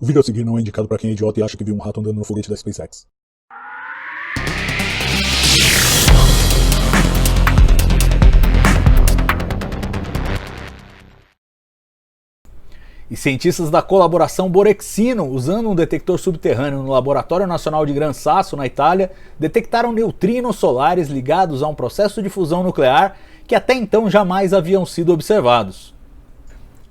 O vídeo a seguir não é indicado para quem é idiota e acha que viu um rato andando no foguete da SpaceX. E cientistas da colaboração Borexino, usando um detector subterrâneo no Laboratório Nacional de Gran Sasso, na Itália, detectaram neutrinos solares ligados a um processo de fusão nuclear que até então jamais haviam sido observados.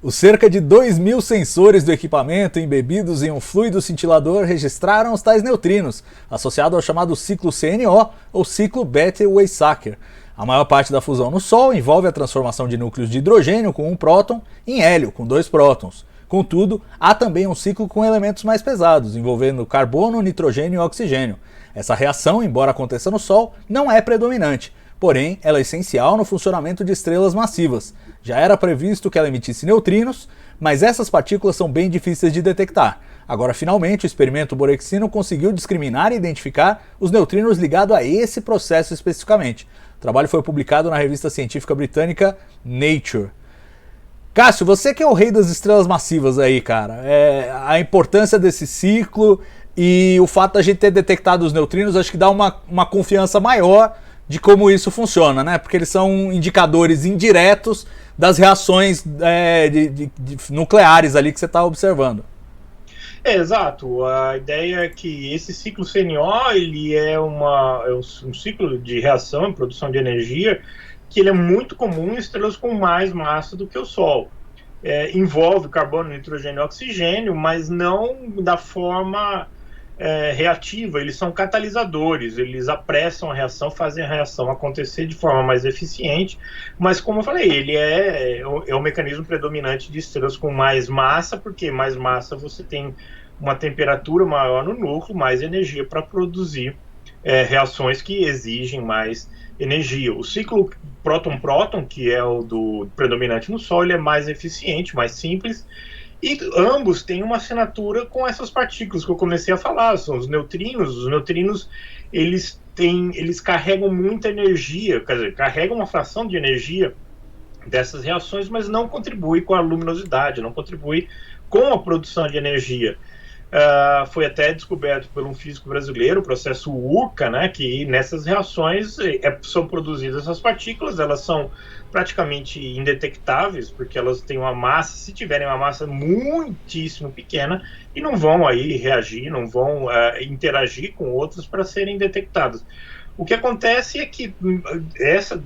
Os cerca de 2.000 sensores do equipamento embebidos em um fluido cintilador registraram os tais neutrinos, associados ao chamado ciclo CNO ou ciclo Bethe-Weizsäcker. A maior parte da fusão no Sol envolve a transformação de núcleos de hidrogênio com um próton em hélio com 2 prótons. Contudo, há também um ciclo com elementos mais pesados, envolvendo carbono, nitrogênio e oxigênio. Essa reação, embora aconteça no Sol, não é predominante. Porém, ela é essencial no funcionamento de estrelas massivas. Já era previsto que ela emitisse neutrinos, mas essas partículas são bem difíceis de detectar. Agora, finalmente, o experimento Borexino conseguiu discriminar e identificar os neutrinos ligados a esse processo especificamente. O trabalho foi publicado na revista científica britânica Nature. Cássio, você que é o rei das estrelas massivas aí, cara, a importância desse ciclo e o fato da gente ter detectado os neutrinos, acho que dá uma confiança maior de como isso funciona, né? Porque eles são indicadores indiretos das reações nucleares ali que você está observando. Exato. A ideia é que esse ciclo CNO ele é um ciclo de reação e produção de energia que ele é muito comum em estrelas com mais massa do que o Sol. Envolve carbono, nitrogênio e oxigênio, mas não da forma reativa. Eles são catalisadores, eles apressam a reação, fazem a reação acontecer de forma mais eficiente, mas como eu falei, ele é o mecanismo predominante de estrelas com mais massa, porque mais massa você tem uma temperatura maior no núcleo, mais energia para produzir reações que exigem mais energia. O ciclo próton-próton, que é o do predominante no Sol, ele é mais eficiente, mais simples, e ambos têm uma assinatura com essas partículas que eu comecei a falar, são os neutrinos. Os neutrinos, eles carregam muita energia, quer dizer, carregam uma fração de energia dessas reações, mas não contribui com a luminosidade, não contribui com a produção de energia. Foi até descoberto por um físico brasileiro, o processo URCA, né, que nessas reações são produzidas essas partículas, elas são praticamente indetectáveis, porque elas têm uma massa, se tiverem uma massa muitíssimo pequena, e não vão aí reagir, não vão interagir com outras para serem detectadas. O que acontece é que essa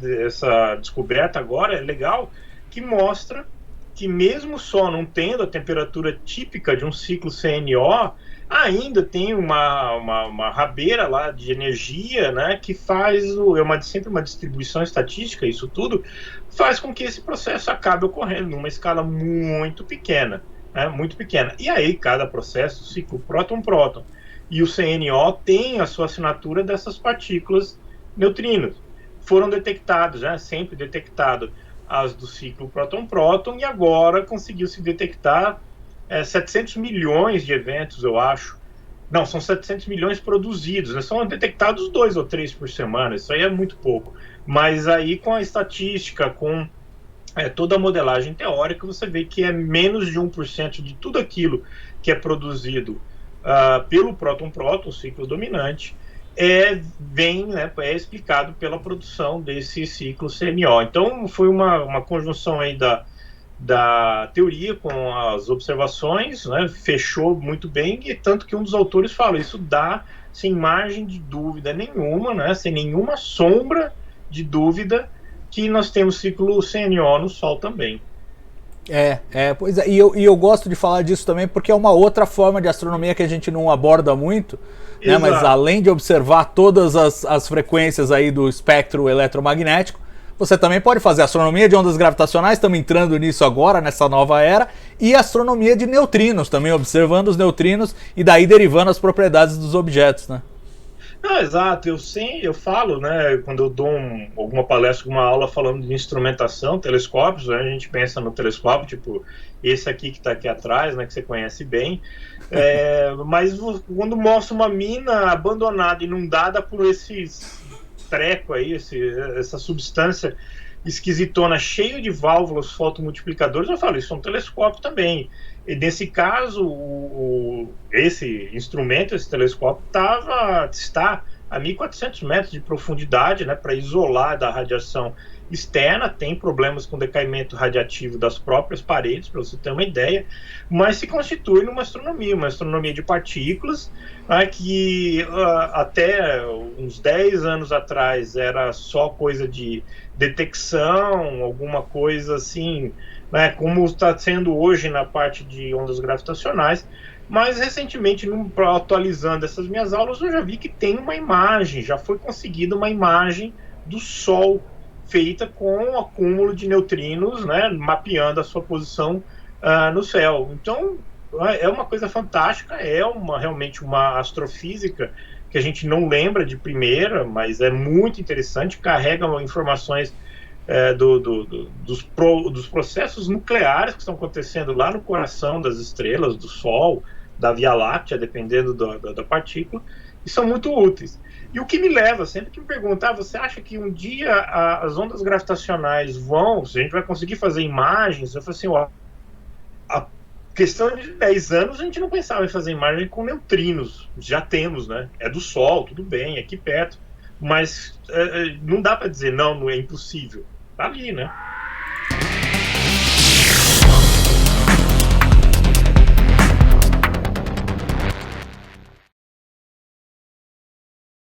descoberta agora é legal, que mostra que mesmo só não tendo a temperatura típica de um ciclo CNO, ainda tem uma rabeira lá de energia, né, que faz sempre uma distribuição estatística, isso tudo faz com que esse processo acabe ocorrendo numa escala muito pequena, né, muito pequena. E aí cada processo, o ciclo próton-próton e o CNO tem a sua assinatura dessas partículas neutrinos. Foram detectados, né, sempre detectado as do ciclo próton-próton, e agora conseguiu-se detectar 700 milhões de eventos, eu acho. Não, são 700 milhões produzidos, né? São detectados 2 ou 3 por semana, isso aí é muito pouco. Mas aí com a estatística, com toda a modelagem teórica, você vê que é menos de 1% de tudo aquilo que é produzido pelo próton-próton, o ciclo dominante, é explicado pela produção desse ciclo CNO. Então foi uma conjunção aí da teoria com as observações, né, fechou muito bem, e tanto que um dos autores fala, isso dá sem margem de dúvida nenhuma, né, sem nenhuma sombra de dúvida, que nós temos ciclo CNO no Sol também. Pois é, e eu gosto de falar disso também porque é uma outra forma de astronomia que a gente não aborda muito, né? Mas além de observar todas as frequências aí do espectro eletromagnético, você também pode fazer astronomia de ondas gravitacionais, estamos entrando nisso agora, nessa nova era, e astronomia de neutrinos, também observando os neutrinos e daí derivando as propriedades dos objetos, né? Não, exato, eu falo, né, quando eu dou alguma palestra, alguma aula falando de instrumentação, telescópios, né, a gente pensa no telescópio, tipo esse aqui que está aqui atrás, né, que você conhece bem, mas quando mostra uma mina abandonada, inundada por esses treco aí, essa substância esquisitona, cheio de válvulas fotomultiplicadores, eu falo, isso é um telescópio também. E nesse caso, esse instrumento, esse telescópio, está a 1.400 metros de profundidade, né, para isolar da radiação externa. Tem problemas com decaimento radiativo das próprias paredes, para você ter uma ideia, mas se constitui numa uma astronomia de partículas, né, que até uns 10 anos atrás era só coisa de detecção, alguma coisa assim, né, como está sendo hoje na parte de ondas gravitacionais. Mas recentemente, atualizando essas minhas aulas, eu já vi que tem uma imagem, já foi conseguida uma imagem do Sol feita com o acúmulo de neutrinos, né, mapeando a sua posição no céu. Então, é uma coisa fantástica, realmente uma astrofísica que a gente não lembra de primeira, mas é muito interessante, carrega informações dos processos nucleares que estão acontecendo lá no coração das estrelas, do Sol, da Via Láctea, dependendo da partícula, e são muito úteis. E o que me leva, sempre que me perguntam, você acha que um dia as ondas gravitacionais se a gente vai conseguir fazer imagens? Eu falo assim, a questão de 10 anos a gente não pensava em fazer imagem com neutrinos, já temos, né? É do Sol, tudo bem, é aqui perto, mas não dá para dizer, não é impossível. Tá ali, né?